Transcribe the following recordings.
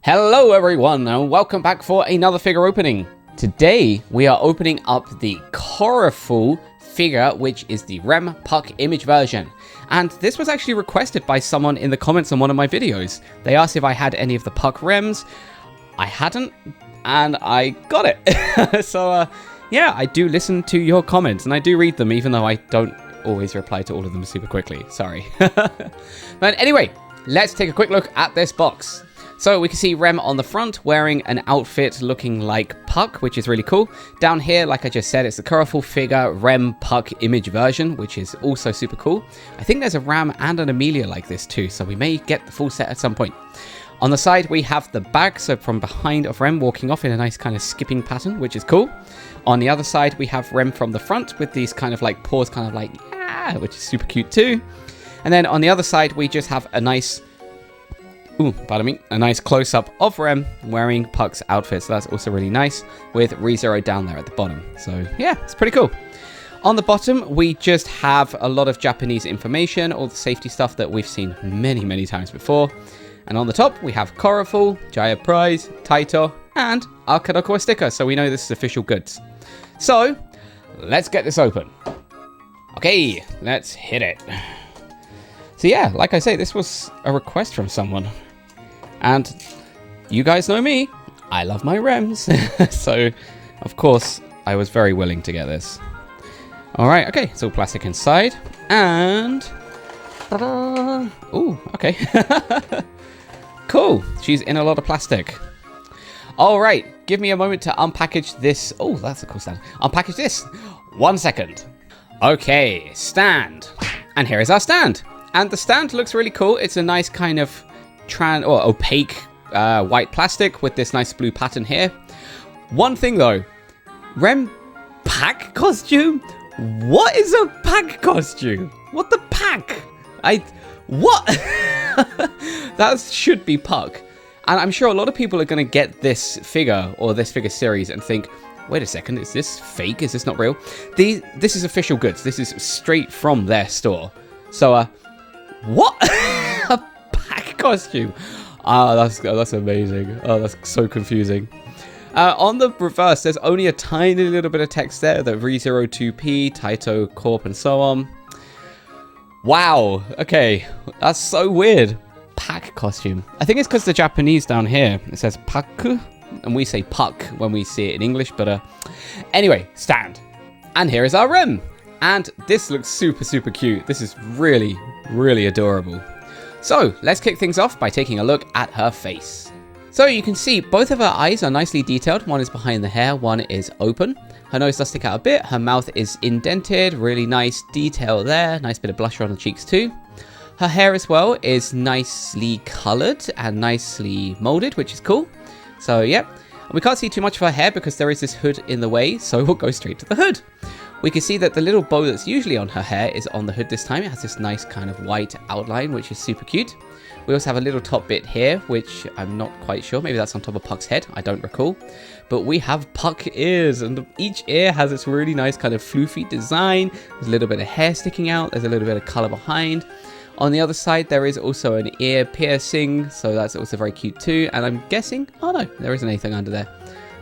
Hello everyone and welcome back for another figure opening. Today we are opening up the Coreful figure, which is the Rem Puck Image version. And this was actually requested by someone in the comments on one of my videos. They asked if I had any of the Puck Rems. I hadn't, and I got it. So yeah, I do listen to your comments and I do read them, even though I don't always reply to all of them super quickly. Sorry. But anyway, let's take a quick look at this box. So we can see Rem on the front wearing an outfit looking like Puck, which is really cool. Down here, like I just said, it's the Coreful figure Rem Puck Image version, which is also super cool. I think there's a Ram and an Amelia like this too, so we may get the full set at some point. On the side, we have the bag, so from behind of Rem walking off in a nice kind of skipping pattern, which is cool. On the other side, we have Rem from the front with these kind of like paws, kind of like, yeah, which is super cute too. And then on the other side, we just have a nice... pardon me, a nice close-up of Rem wearing Puck's outfit, so that's also really nice, with ReZero down there at the bottom. So yeah, it's pretty cool. On the bottom, we just have a lot of Japanese information, all the safety stuff that we've seen many times before. And on the top, we have Coreful, Jaya Prize, Taito, and our Kadokwa sticker, so we know this is official goods. So, let's get this open. Okay, let's hit it. So yeah, like I say, this was a request from someone. And you guys know me, I love my Rems. So, of course, I was very willing to get this. Alright, okay, it's all plastic inside. And... ta-da! Ooh, okay. Cool, she's in a lot of plastic. Alright, give me a moment to unpackage this. Oh, that's a cool stand. Unpackage this. 1 second. Okay, stand. And here is our stand. And the stand looks really cool. It's a nice kind of opaque white plastic with this nice blue pattern here. One thing though, Rem pack costume? What is a pack costume? What the pack? What? That should be Puck. And I'm sure a lot of people are going to get this figure or this figure series and think, wait a second, is this fake? Is this not real? This is official goods. This is straight from their store. So, what? A pack costume? Ah, that's amazing. Oh, that's so confusing. On the reverse, there's only a tiny little bit of text there, the ReZero2P, Taito Corp, and so on. Wow. Okay, that's so weird. Pack costume. I think it's because the Japanese down here, it says paku, and we say puck when we see it in English, but anyway, stand. And here is our Rem. And this looks super cute. This is really adorable. So let's kick things off by taking a look at her face. So you can see both of her eyes are nicely detailed. One is behind the hair, one is open. Her nose does stick out a bit. Her mouth is indented. Really nice detail there. Nice bit of blusher on the cheeks too. Her hair as well is nicely colored and nicely molded, which is cool. So yeah, we can't see too much of her hair because there is this hood in the way, so we'll go straight to the hood. We can see that the little bow that's usually on her hair is on the hood this time. It has this nice kind of white outline, which is super cute. We also have a little top bit here, which I'm not quite sure. Maybe that's on top of Puck's head. I don't recall. But we have Puck ears, and each ear has this really nice kind of floofy design. There's a little bit of hair sticking out. There's a little bit of color behind. On the other side, there is also an ear piercing, so that's also very cute too. And I'm guessing... oh no, there isn't anything under there.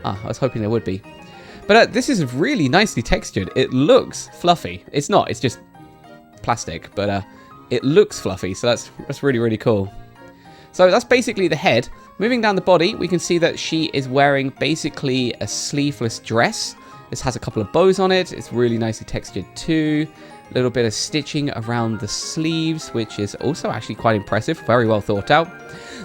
Ah, I was hoping there would be. But this is really nicely textured. It looks fluffy. It's not, it's just plastic, but it looks fluffy, so that's really cool. So that's basically the head. Moving down the body, we can see that she is wearing basically a sleeveless dress. This has a couple of bows on it. It's really nicely textured too. A little bit of stitching around the sleeves, which is also actually quite impressive. Very well thought out.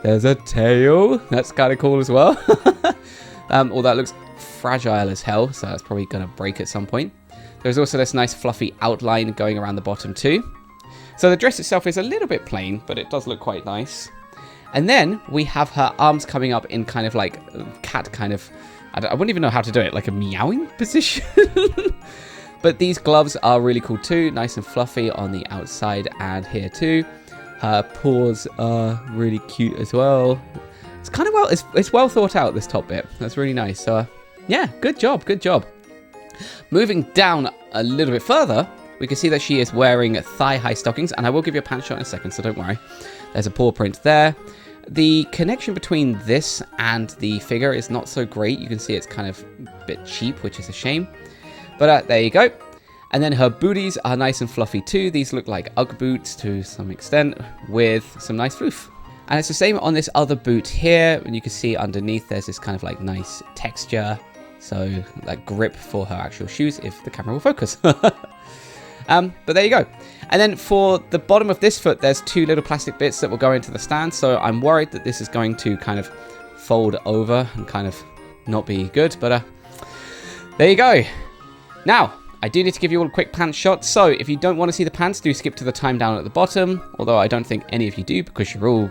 There's a tail. That's kind of cool as well. All that looks fragile as hell, so that's probably going to break at some point. There's also this nice fluffy outline going around the bottom too. So the dress itself is a little bit plain, but it does look quite nice. And then we have her arms coming up in kind of like cat kind of, I wouldn't even know how to do it, like a meowing position. But these gloves are really cool too, nice and fluffy on the outside and here too. Her paws are really cute as well. It's kind of it's well thought out, this top bit. That's really nice. So yeah, good job. Moving down a little bit further, we can see that she is wearing thigh-high stockings, and I will give you a pant shot in a second, so don't worry. There's a paw print there. the connection between this and the figure is not so great. You can see it's kind of a bit cheap, which is a shame. But there you go. And then her booties are nice and fluffy too. These look like Ugg boots to some extent with some nice floof. And it's the same on this other boot here. And you can see underneath there's this kind of like nice texture. So like grip for her actual shoes if the camera will focus. But there you go. And then for the bottom of this foot, there's two little plastic bits that will go into the stand. So I'm worried that this is going to kind of fold over and kind of not be good. But there you go. Now, I do need to give you all a quick pants shot. So if you don't want to see the pants, do skip to the time down at the bottom. Although I don't think any of you do because you're all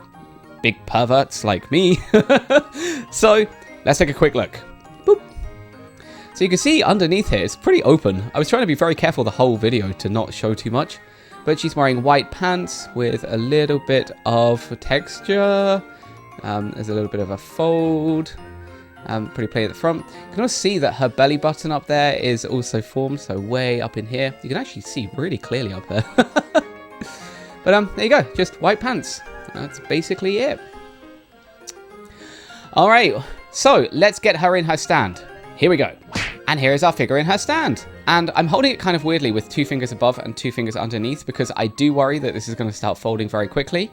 big perverts like me. So let's take a quick look. Boop. So you can see underneath here, it's pretty open. I was trying to be very careful the whole video to not show too much. But she's wearing white pants with a little bit of texture. There's a little bit of a fold. Pretty plain at the front. You can also see that her belly button up there is also formed, so way up in here. You can actually see really clearly up there. But there you go, just white pants. That's basically it. Alright, so let's get her in her stand. Here we go. And here is our figure in her stand. And I'm holding it kind of weirdly with 2 fingers above and 2 fingers underneath because I do worry that this is going to start folding very quickly.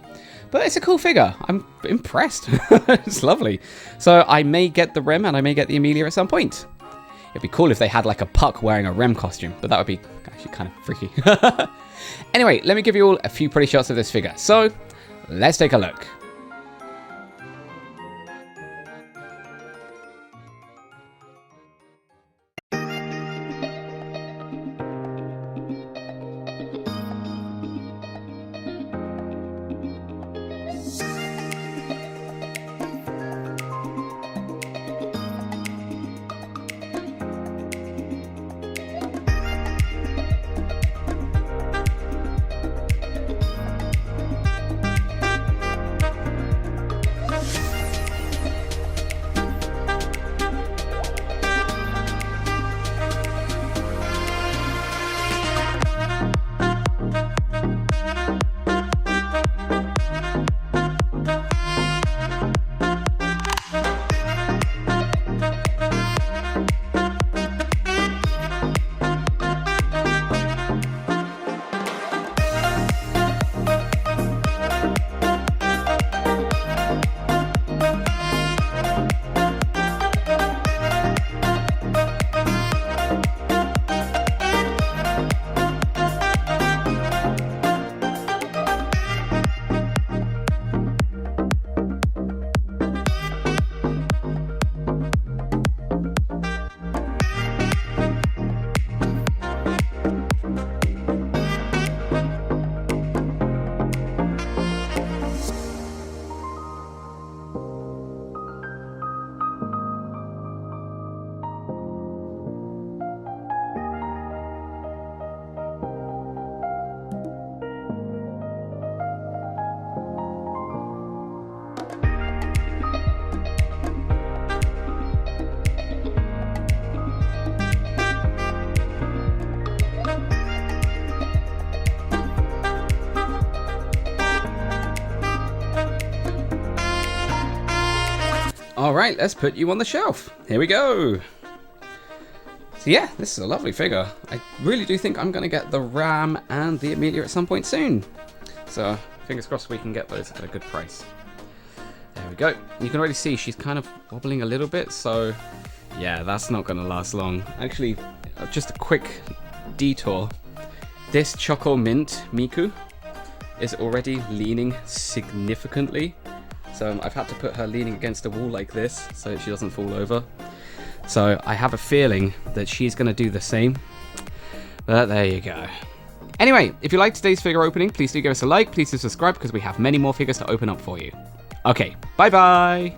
But it's a cool figure. I'm impressed. It's lovely. So I may get the Rem and I may get the Amelia at some point. It'd be cool if they had like a Puck wearing a Rem costume, but that would be actually kind of freaky. Anyway, let me give you all a few pretty shots of this figure. So let's take a look. Alright, let's put you on the shelf. Here we go. So yeah, this is a lovely figure. I really do think I'm going to get the Ram and the Amelia at some point soon. So fingers crossed we can get those at a good price. There we go. You can already see she's kind of wobbling a little bit, so yeah, that's not going to last long. Actually, just a quick detour. This Choco Mint Miku is already leaning significantly. So I've had to put her leaning against a wall like this so she doesn't fall over. So I have a feeling that she's going to do the same. But there you go. Anyway, if you liked today's figure opening, please do give us a like. Please do subscribe because we have many more figures to open up for you. Okay, bye-bye.